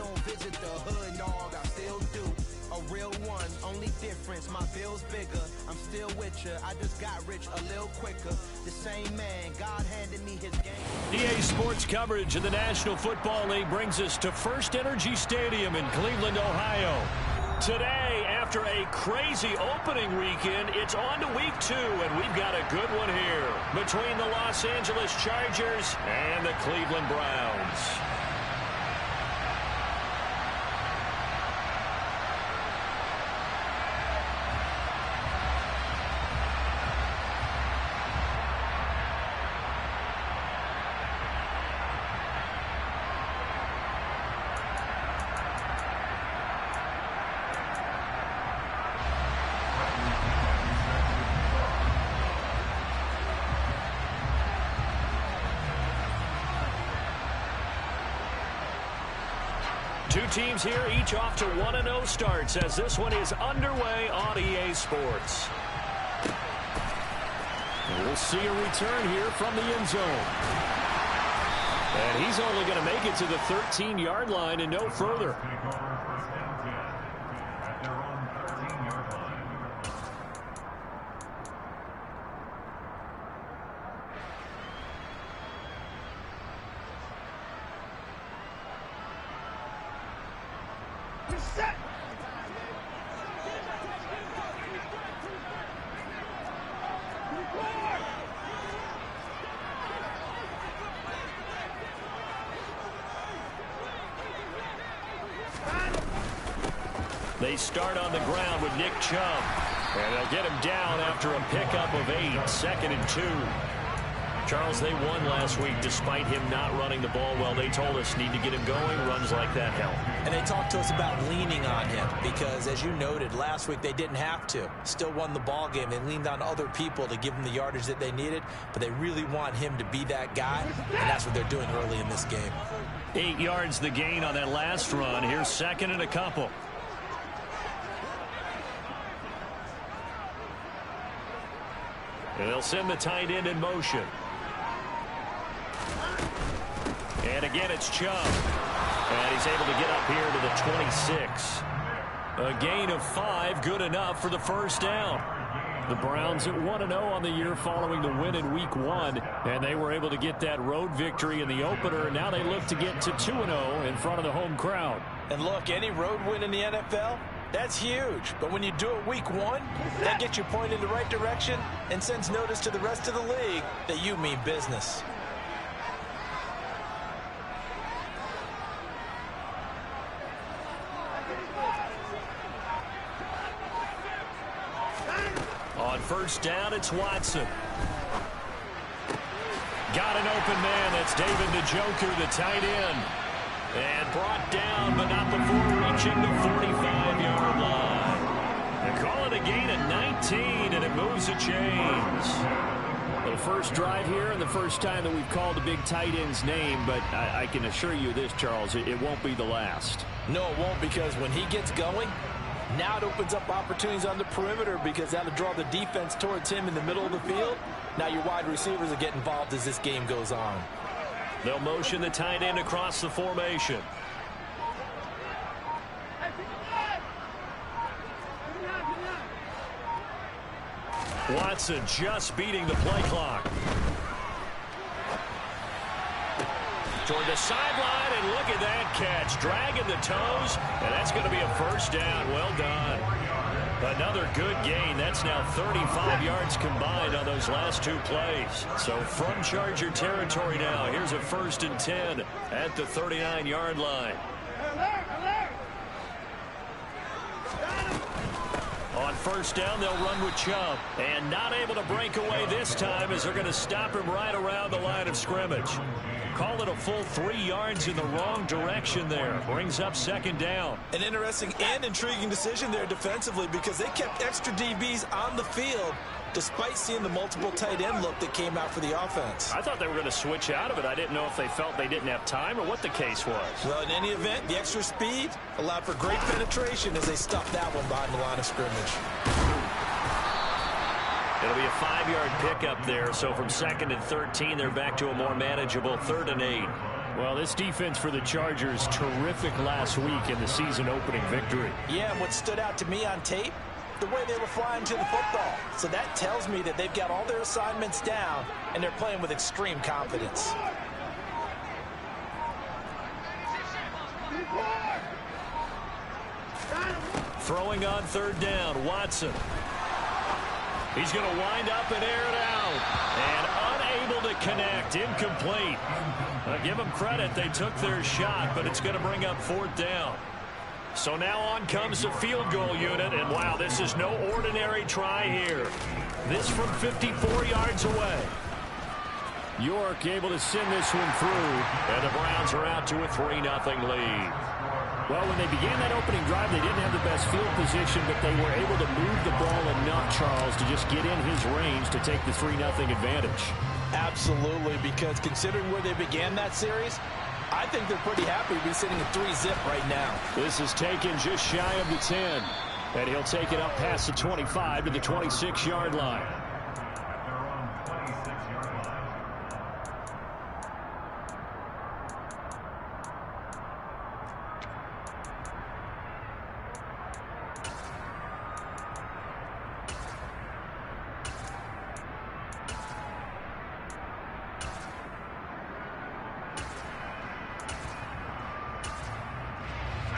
don't visit the hood, dog, I still do. A real one, only difference, my bill's bigger. I'm still with ya, I just got rich a little quicker. The same man, God handed me his game. EA Sports coverage of the National Football League brings us to First Energy Stadium in Cleveland, Ohio. Today, after a crazy opening weekend, it's on to week 2, and we've got a good one here between the Los Angeles Chargers and the Cleveland Browns. Two teams here, each off to 1-0 starts as this one is underway on EA Sports. And we'll see a return here from the end zone. And he's only going to make it to the 13-yard line and no further. They start on the ground with Nick Chubb. And they'll get him down after a pickup of 8, 2nd and 2. Charles, they won last week despite him not running the ball well. They told us need to get him going. Runs like that help. And they talked to us about leaning on him because, as you noted, last week they didn't have to. Still won the ball game. They leaned on other people to give them the yardage that they needed, but they really want him to be that guy, and that's what they're doing early in this game. 8 yards the gain on that last run. Here's 2nd and a couple. And they'll send the tight end in motion. And again, it's Chubb. And he's able to get up here to the 26. A gain of 5, good enough for the first down. The Browns at 1-0 on the year following the win in Week 1. And they were able to get that road victory in the opener. And now they look to get to 2-0 in front of the home crowd. And look, any road win in the NFL, that's huge. But when you do it Week 1, that gets you pointed in the right direction and sends notice to the rest of the league that you mean business. On first down, it's Watson. Got an open man. That's David Njoku, the tight end. And brought down, but not before reaching the 45-yard line. They call it a gain of 19, and it moves the chains. The first drive here and the first time that we've called a big tight end's name, but I can assure you this, Charles, it won't be the last. No, it won't, because when he gets going, now it opens up opportunities on the perimeter because that'll draw the defense towards him in the middle of the field. Now your wide receivers will get involved as this game goes on. They'll motion the tight end across the formation. Watson just beating the play clock. Toward the sideline, and look at that catch. Dragging the toes, and that's going to be a first down. Well done. Another good gain. That's now 35 yards combined on those last 2 plays. So from Charger territory now, here's a 1st and 10 at the 39-yard line. On first down, they'll run with Chubb. And not able to break away this time as they're going to stop him right around the line of scrimmage. Call it a full 3 yards in the wrong direction there. Brings up 2nd down. An interesting and intriguing decision there defensively because they kept extra DBs on the field despite seeing the multiple tight end look that came out for the offense. I thought they were going to switch out of it. I didn't know if they felt they didn't have time or what the case was. Well, in any event, the extra speed allowed for great penetration as they stuffed that one behind the line of scrimmage. It'll be a 5-yard pickup there, so from 2nd and 13, they're back to a more manageable 3rd and 8. Well, this defense for the Chargers, terrific last week in the season opening victory. Yeah, and what stood out to me on tape, the way they were flying to the football. So that tells me that they've got all their assignments down, and they're playing with extreme confidence. Throwing on third down, Watson. He's going to wind up and air it out. And unable to connect, incomplete. I'll give them credit, they took their shot, but it's going to bring up fourth down. So now on comes the field goal unit, and wow, this is no ordinary try here. This from 54 yards away. York able to send this one through, and the Browns are out to a 3-0 lead. Well, when they began that opening drive, they didn't have the best field position, but they were able to move the ball enough, Charles, to just get in his range to take the 3-0 advantage. Absolutely, because considering where they began that series, I think they're pretty happy to be sitting at 3-zip right now. This is taken just shy of the 10, and he'll take it up past the 25 to the 26-yard line.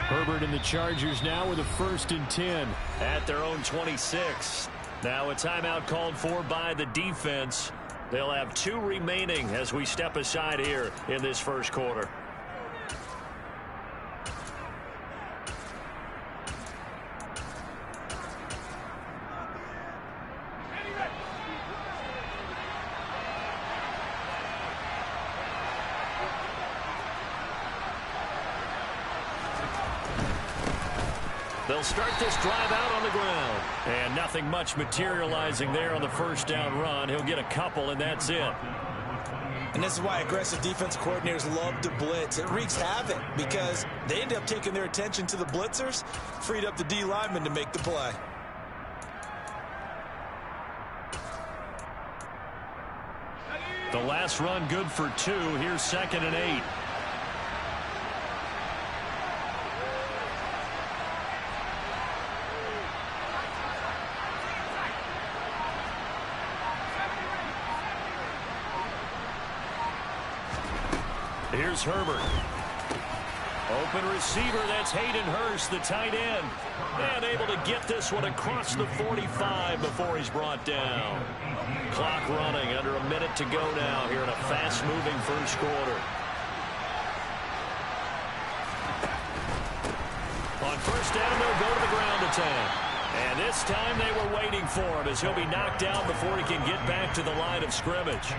Herbert and the Chargers now with a 1st and 10 at their own 26. Now a timeout called for by the defense. They'll have 2 remaining as we step aside here in this first quarter. They'll start this drive out on the ground. And nothing much materializing there on the first down run. He'll get a couple, and that's it. And this is why aggressive defense coordinators love to blitz. It wreaks havoc because they end up taking their attention to the blitzers, freed up the D lineman to make the play. The last run good for 2. Here's 2nd and 8. Here's Herbert. Open receiver, that's Hayden Hurst, the tight end. And able to get this one across the 45 before he's brought down. Clock running, under a minute to go now here in a fast-moving first quarter. On first down, they'll go to the ground attack. And this time they were waiting for him as he'll be knocked down before he can get back to the line of scrimmage.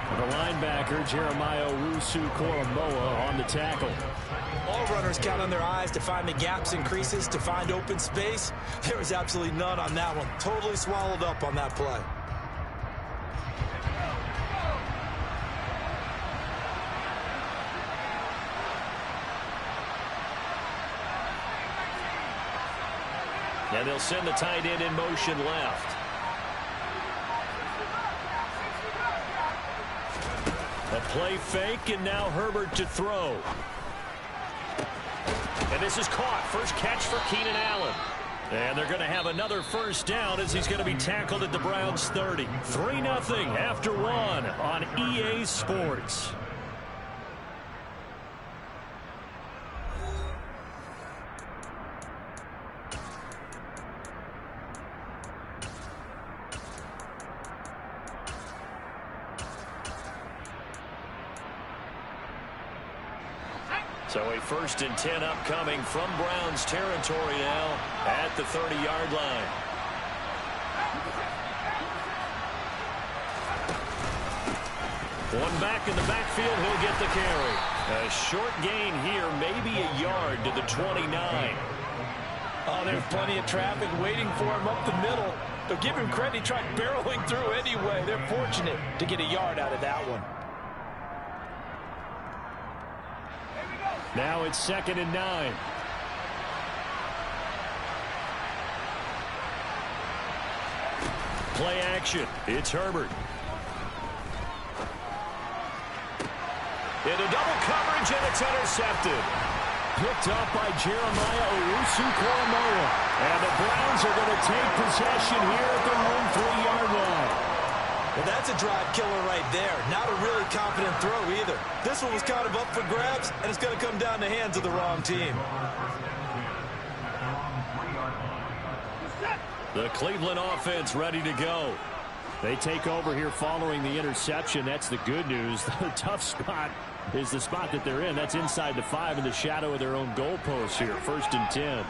The linebacker, Jeremiah Owusu-Koramoah, on the tackle. All runners count on their eyes to find the gaps and creases, to find open space. There was absolutely none on that one. Totally swallowed up on that play. And they'll send the tight end in motion left. A play fake, and now Herbert to throw. And this is caught. First catch for Keenan Allen. And they're going to have another first down as he's going to be tackled at the Browns 30. 3-0 after 1 on EA Sports. So a 1st and 10 upcoming from Browns territory now at the 30-yard line. One back in the backfield, he'll get the carry. A short gain here, maybe a yard to the 29. Oh, there's plenty of traffic waiting for him up the middle. But give him credit, he tried barreling through anyway. They're fortunate to get a yard out of that one. Now it's 2nd and 9. Play action. It's Herbert. Into double coverage. coverage, and it's intercepted. Picked up by Jeremiah Owusu-Koramoah. And the Browns are going to take possession here at their home 3-yard line. Well, that's a drive killer right there. Not a really confident throw either. This one was kind of up for grabs, and it's going to come down the hands of the wrong team. The Cleveland offense ready to go. They take over here following the interception. That's the good news. The tough spot is the spot that they're in. That's inside the 5 in the shadow of their own goalpost here. 1st and 10.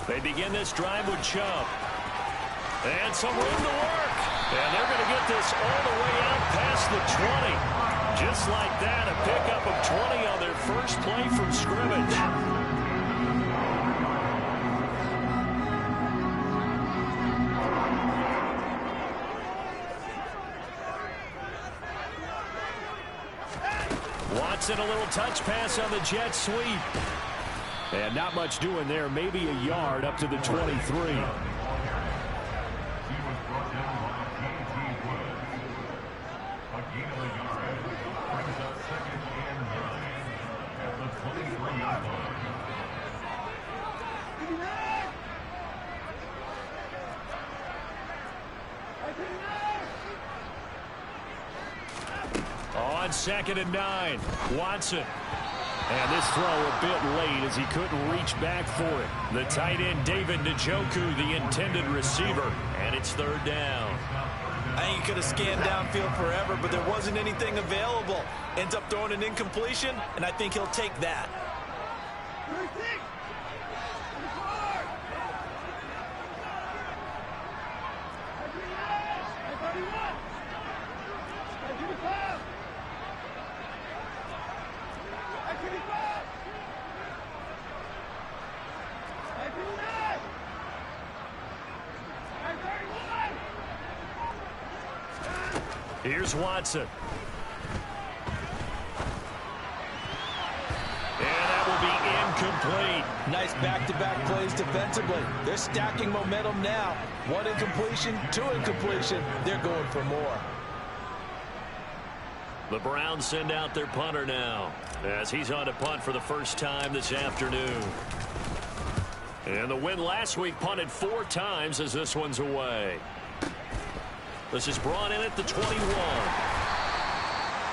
They begin this drive with Chubb. And some room to work. And they're going to get this all the way out past the 20. Just like that, a pickup of 20 on their first play from scrimmage. Watson, a little touch pass on the jet sweep. And not much doing there. Maybe a yard up to the 23. On 2nd and 9, Watson. And this throw a bit late as he couldn't reach back for it. The tight end, David Njoku, the intended receiver. And it's 3rd down. I think he could have scanned downfield forever, but there wasn't anything available. Ends up throwing an incompletion, and I think he'll take that. Here's Watson. And that will be incomplete. Nice back-to-back plays defensively. They're stacking momentum now. 1 incompletion, 2 incompletion. They're going for more. The Browns send out their punter now as he's on to punt for the first time this afternoon. And the win last week punted 4 times as this one's away. This is brought in at the 21.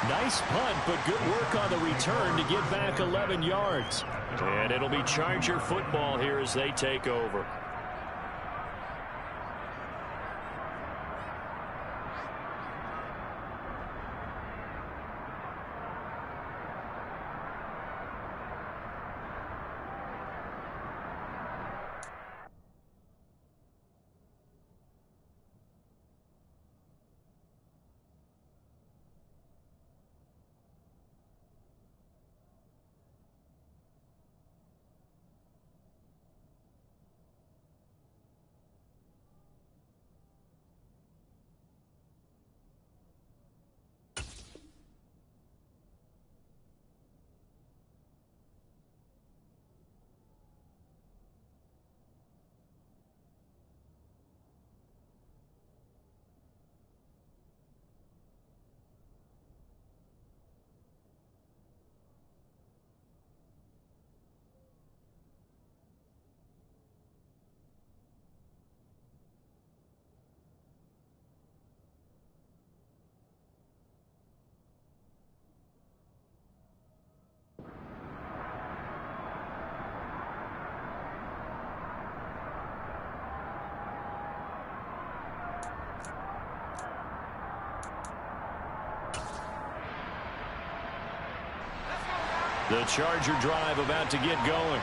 Nice punt, but good work on the return to get back 11 yards. And it'll be Charger football here as they take over. The Charger drive about to get going.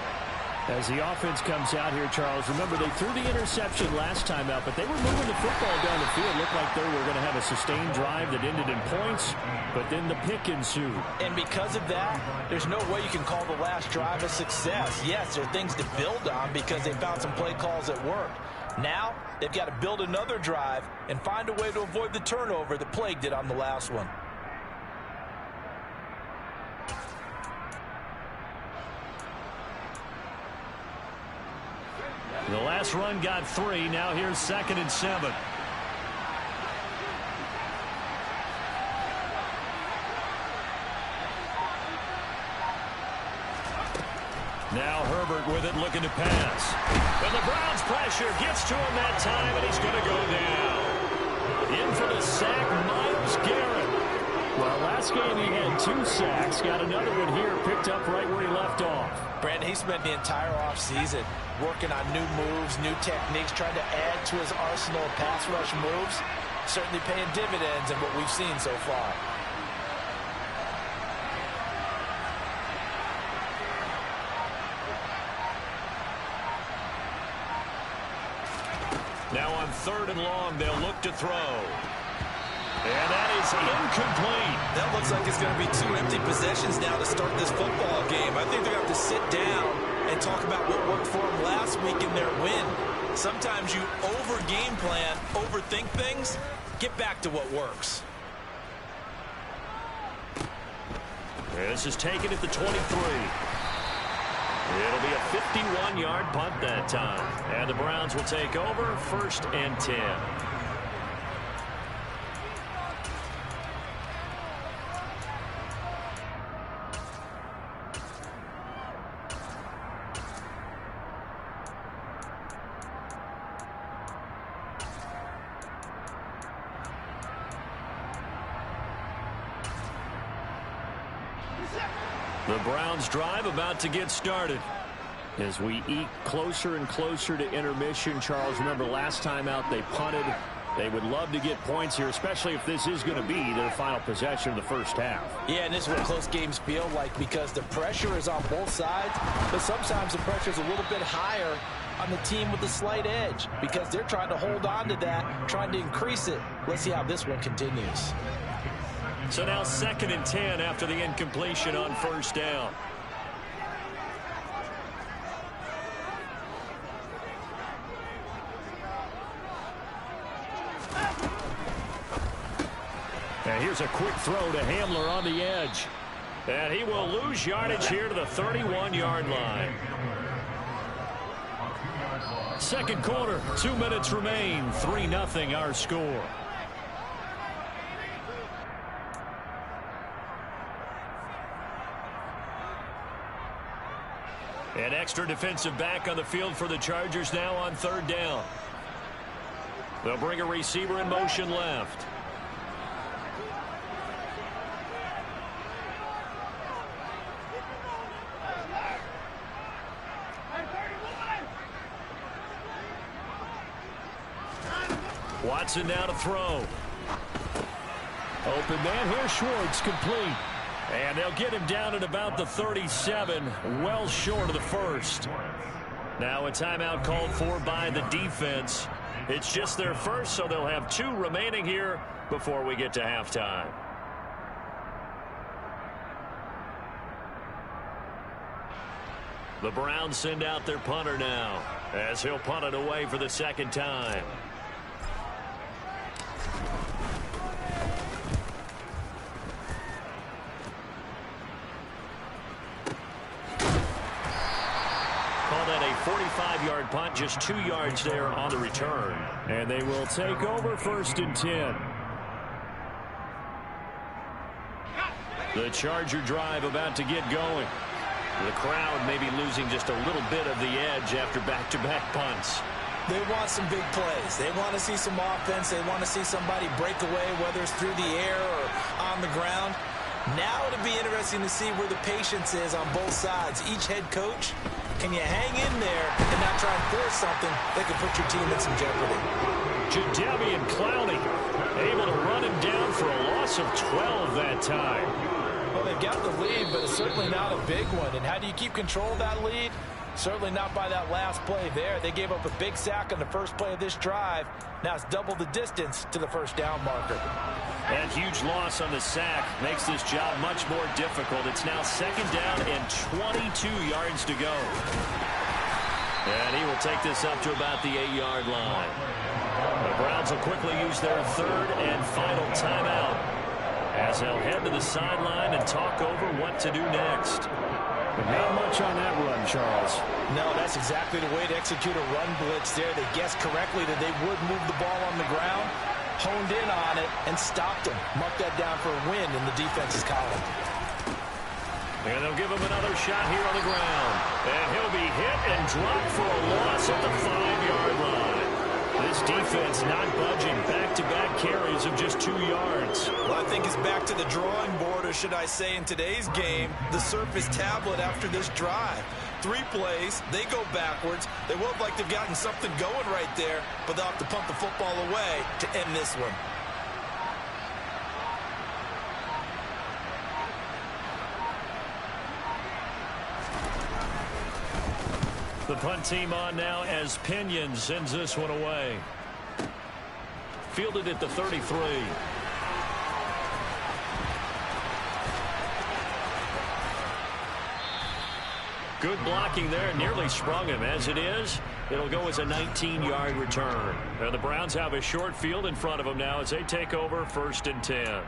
As the offense comes out here, Charles, remember they threw the interception last time out, but they were moving the football down the field. Looked like they were going to have a sustained drive that ended in points, but then the pick ensued. And because of that, there's no way you can call the last drive a success. Yes, there are things to build on because they found some play calls that worked. Now, they've got to build another drive and find a way to avoid the turnover that plagued it on the last one. The last run got 3. Now here's 2nd and 7. Now Herbert with it, looking to pass. And the Browns pressure gets to him that time, and he's going to go down. In for the sack, Myles Garrett. Well, last game he had 2 sacks. Got another one here, picked up right where he left off. Brandon, he spent the entire offseason working on new moves, new techniques, trying to add to his arsenal of pass rush moves. Certainly paying dividends in what we've seen so far. Now on 3rd and long, they'll look to throw. And that is incomplete. That looks like it's going to be 2 empty possessions now to start this football game. I think they're going to have to sit down and talk about what worked for them last week in their win. Sometimes you over-game plan, overthink things. Get back to what works. This is taken at the 23. It'll be a 51-yard punt that time. And the Browns will take over, 1st and 10. The Browns drive about to get started. As we eke closer and closer to intermission, Charles, remember last time out they punted. They would love to get points here, especially if this is going to be their final possession of the first half. Yeah, and this is what close games feel like because the pressure is on both sides, but sometimes the pressure is a little bit higher on the team with the slight edge because they're trying to hold on to that, trying to increase it. Let's see how this one continues. So now 2nd and 10 after the incompletion on 1st down. And here's a quick throw to Hamler on the edge. And he will lose yardage here to the 31-yard line. 2nd quarter, 2 minutes remain. 3-0 our score. An extra defensive back on the field for the Chargers now on 3rd down. They'll bring a receiver in motion left. Watson now to throw. Open man here, Schwartz, complete. And they'll get him down at about the 37, well short of the 1st. Now a timeout called for by the defense. It's just their first, so they'll have 2 remaining here before we get to halftime. The Browns send out their punter now, as he'll punt it away for the 2nd time. That a 45-yard punt, just 2 yards there on the return. And they will take over 1st and 10. The Charger drive about to get going. The crowd may be losing just a little bit of the edge after back-to-back punts. They want some big plays. They want to see some offense. They want to see somebody break away, whether it's through the air or on the ground. Now it'll be interesting to see where the patience is on both sides. Each head coach, can you hang in there and not try and force something that could put your team in some jeopardy? Jadeveon Clowney able to run him down for a loss of 12 that time. Well, they've got the lead, but it's certainly not a big one. And how do you keep control of that lead? Certainly not by that last play there. They gave up a big sack on the first play of this drive. Now it's double the distance to the 1st down marker. That huge loss on the sack makes this job much more difficult. It's now 2nd down and 22 yards to go. And he will take this up to about the 8-yard line. The Browns will quickly use their 3rd and final timeout as they'll head to the sideline and talk over what to do next. But not much on that run, Charles. No, that's exactly the way to execute a run blitz there. They guessed correctly that they would move the ball on the ground, honed in on it, and stopped him. Marked that down for a win in the defense's column. And they'll give him another shot here on the ground. And he'll be hit and dropped for a loss at the 5-yard line. This defense not budging. Back-to-back carries of just 2 yards. Well, I think it's back to the drawing board, or should I say in today's game, the Surface tablet after this drive. 3 plays, they go backwards. They will have liked to have gotten something going right there, but they'll have to punt the football away to end this one. The punt team on now as Pinion sends this one away. Fielded at the 33. Good blocking there. Nearly sprung him. As it is, it'll go as a 19-yard return. Now the Browns have a short field in front of them now as they take over 1st and 10.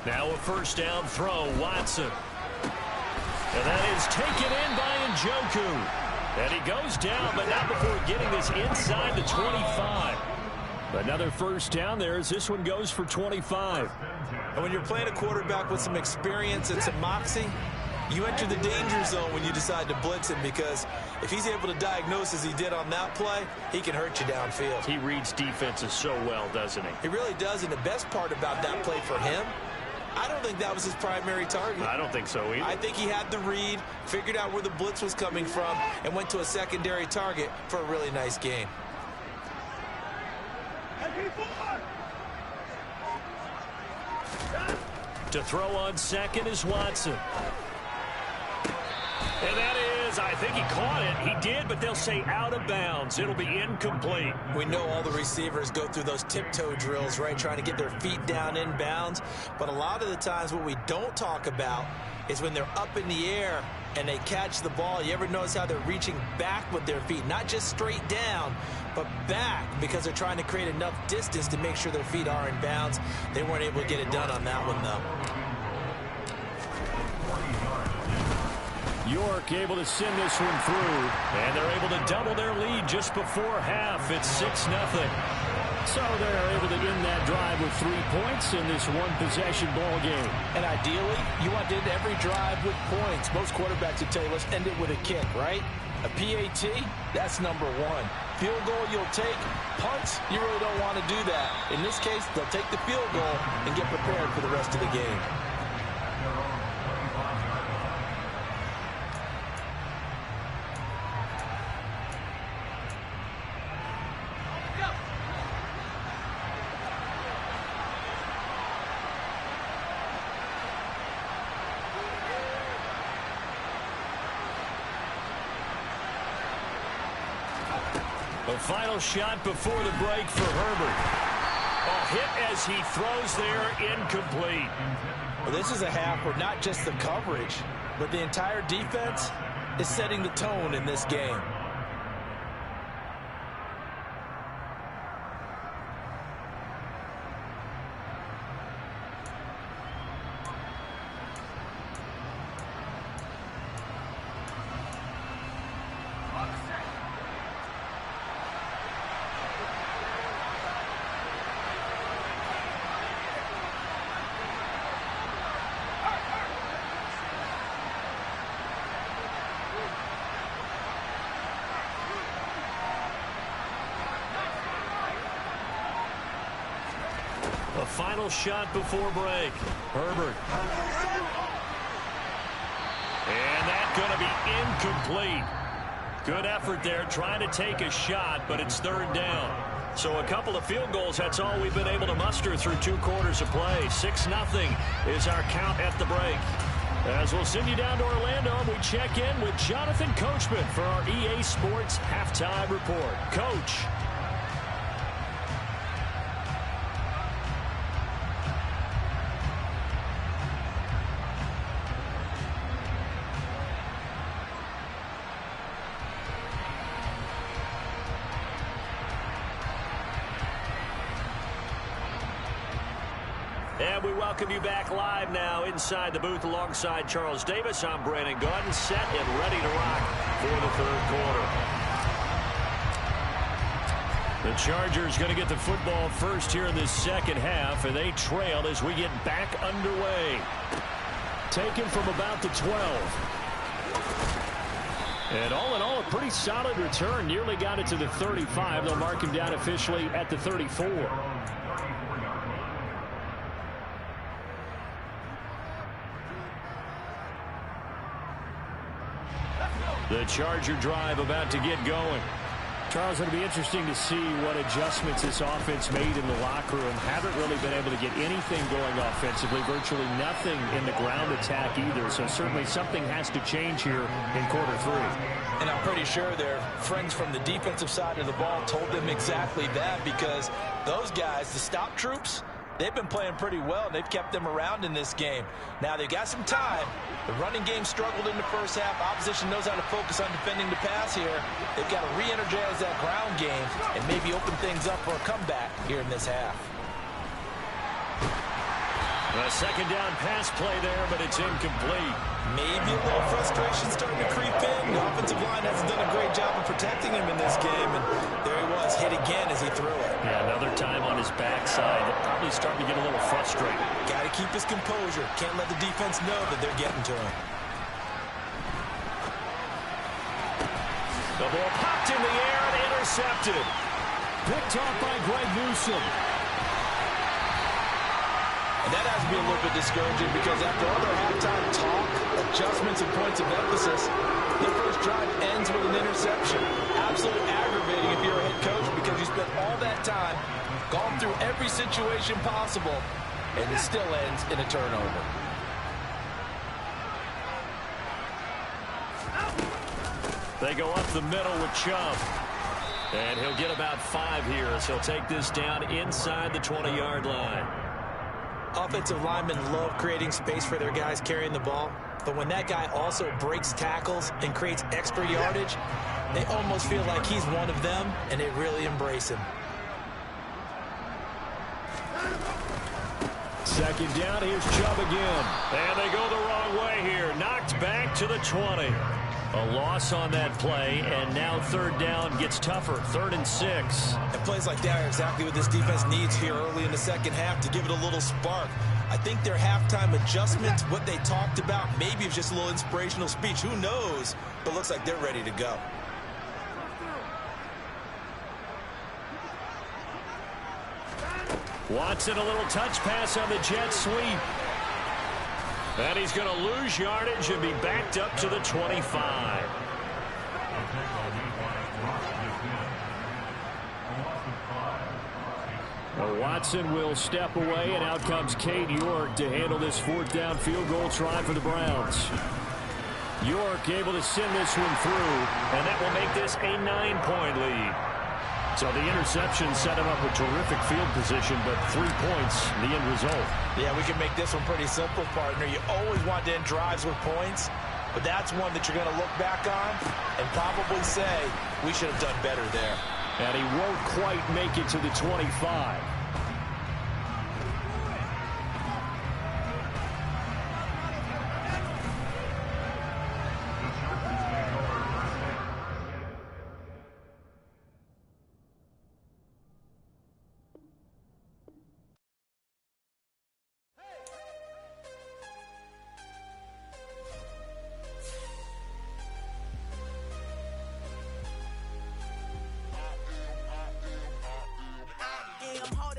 Now a 1st down throw, Watson. And that is taken in by Njoku. And he goes down, but not before getting this inside the 25. Another 1st down there as this one goes for 25. And when you're playing a quarterback with some experience and some moxie, you enter the danger zone when you decide to blitz him, because if he's able to diagnose as he did on that play, he can hurt you downfield. He reads defenses so well, doesn't he? He really does, and the best part about that play for him, I don't think that was his primary target. I don't think so either. I think he had the read, figured out where the blitz was coming from, and went to a secondary target for a really nice gain. To throw on 2nd is Watson. And that is, I think he caught it. He did, but they'll say out of bounds. It'll be incomplete. We know all the receivers go through those tiptoe drills, right, trying to get their feet down in bounds. But a lot of the times what we don't talk about is when they're up in the air and they catch the ball. You ever notice how they're reaching back with their feet? Not just straight down, but back, because they're trying to create enough distance to make sure their feet are in bounds. They weren't able to get it done on that one, though. York able to send this one through. And they're able to double their lead just before half. It's 6-0. So they're able to end that drive with 3 points in this one-possession ball game. And ideally, you want to end every drive with points. Most quarterbacks would tell you, let's end it with a kick, right? A PAT, that's number 1. Field goal you'll take. Punts, you really don't want to do that. In this case, they'll take the field goal and get prepared for the rest of the game. The final shot before the break for Herbert. A hit as he throws there, incomplete. Well, this is a half where not just the coverage, but the entire defense is setting the tone in this game. The final shot before break. Herbert. And that's going to be incomplete. Good effort there trying to take a shot, but it's 3rd down. So a couple of field goals, that's all we've been able to muster through 2 quarters of play. 6-0 is our count at the break. As we'll send you down to Orlando, and we check in with Jonathan Coachman for our EA Sports Halftime Report. Coach. And we welcome you back live now inside the booth alongside Charles Davis. I'm Brandon Gaudin, set and ready to rock for the 3rd quarter. The Chargers going to get the football first here in this 2nd half, and they trail as we get back underway. Taken from about the 12. And all in all, a pretty solid return. Nearly got it to the 35. They'll mark him down officially at the 34. The Charger drive about to get going. Charles, it'll be interesting to see what adjustments this offense made in the locker room. Haven't really been able to get anything going offensively. Virtually nothing in the ground attack either. So certainly something has to change here in quarter 3. And I'm pretty sure their friends from the defensive side of the ball told them exactly that, because those guys, the stop troops, they've been playing pretty well, and they've kept them around in this game. Now, they've got some time. The running game struggled in the first half. Opposition knows how to focus on defending the pass here. They've got to re-energize that ground game and maybe open things up for a comeback here in this half. A 2nd down pass play there, but it's incomplete. Maybe a little frustration starting to creep in. The offensive line hasn't done a great job of protecting him in this game, and there he was, hit again as he threw it. Yeah, another time on his backside. Probably starting to get a little frustrated. Got to keep his composure. Can't let the defense know that they're getting to him. The ball popped in the air and intercepted. Picked off by Greg Newsome. And that has to be a little bit discouraging, because after all their halftime talk, adjustments, and points of emphasis, their first drive ends with an interception. Absolutely aggravating if you're a head coach, because you spent all that time, gone through every situation possible, and it still ends in a turnover. They go up the middle with Chubb. And he'll get about 5 here as he'll take this down inside the 20-yard line. Offensive linemen love creating space for their guys carrying the ball, but when that guy also breaks tackles and creates extra yardage, they almost feel like he's one of them, and they really embrace him. 2nd down, here's Chubb again. And they go the wrong way here. Knocked back to the 20. A loss on that play, and now 3rd down gets tougher. 3rd and 6. And plays like that are exactly what this defense needs here early in the 2nd half to give it a little spark. I think their halftime adjustments, what they talked about, maybe it's just a little inspirational speech. Who knows? But looks like they're ready to go. Watson, a little touch pass on the jet sweep. And he's going to lose yardage and be backed up to the 25. Well, Watson will step away, and out comes Cade York to handle this 4th down field goal try for the Browns. York able to send this one through, and that will make this a 9-point lead. So the interception set him up with terrific field position, but 3 points, the end result. Yeah, we can make this one pretty simple, partner. You always want to end drives with points, but that's one that you're going to look back on and probably say, we should have done better there. And he won't quite make it to the 25. I'm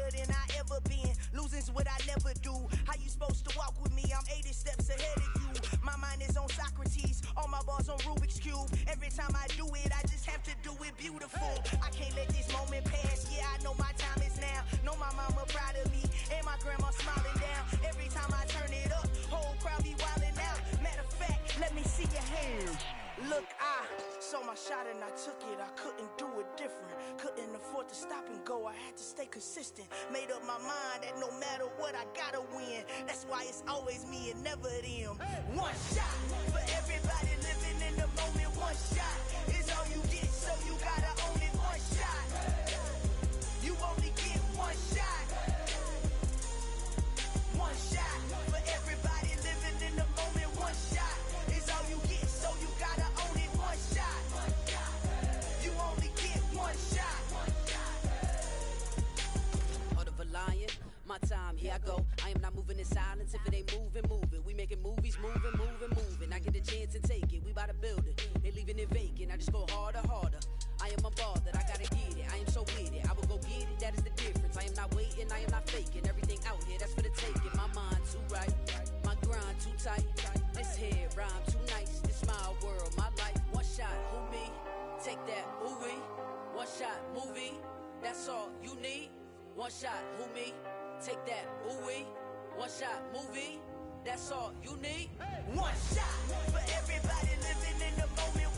shot and I took it, I couldn't do it different. Couldn't afford to stop and go, I had to stay consistent. Made up my mind that no matter what, I gotta win. That's why it's always me and never them. One shot for everybody living in the moment. One shot is all you get, so you gotta own it. One shot, you only get one shot. One shot for everybody living in the moment. One shot is all you get, so you gotta own it. One shot, you only get one shot. Heart of a lion, my time, here I go. I am not moving in silence. If it ain't moving, move it. We making movies, moving, moving, moving. I get a chance and take it. We bout to build it. They leaving it vacant. I just go harder, harder. I am a ball that I gotta get it. I am so with it. I will go get it. That is the difference. I am not waiting. I am not faking. Everything out here, that's for the taking. My mind too right. My grind too tight. This head rhyme too nice. This my world, my life. One shot, who me? Take that, who we? One shot, movie. That's all you need. One shot, who me? Take that, who we? One shot, movie. That's all you need. One shot for everybody living in the moment.